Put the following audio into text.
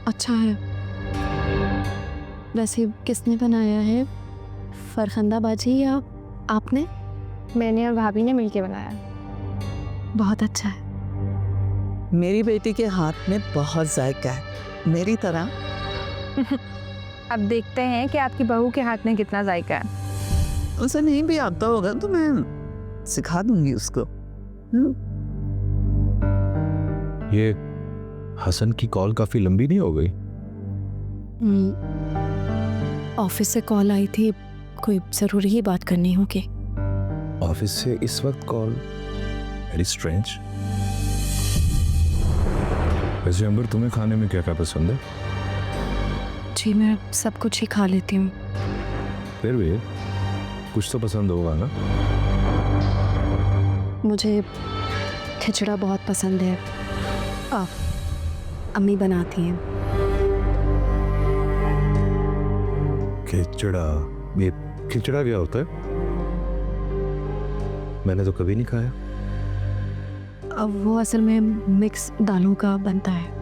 अच्छा है। वैसे किसने बनाया है, फरखंदा बाजी या आपने? मैंने और भाभी ने मिलके बनाया। बहुत अच्छा है। मेरी बेटी के हाथ में बहुत जायका है, मेरी तरह। अब देखते हैं कि आपकी बहू के हाथ में कितना जायका है। उसे नहीं भी आता होगा तो मैं सिखा दूंगी उसको। ये हसन की कॉल काफी लंबी नहीं हो गई? ऑफिस से कॉल आई थी, कोई ज़रूरी ही बात करनी होगी। ऑफिस से इस वक्त कॉल? Very strange. वैसे अंबर, तुम्हें खाने में क्या क्या पसंद है? जी मैं सब कुछ ही खा लेती हूँ। फिर भी कुछ तो पसंद होगा ना? मुझे खिचड़ा बहुत पसंद है, अम्मी बनाती हैं। खिचड़ा? ये खिचड़ा क्या होता है? मैंने तो कभी नहीं खाया। अब वो असल में मिक्स दालों का बनता है।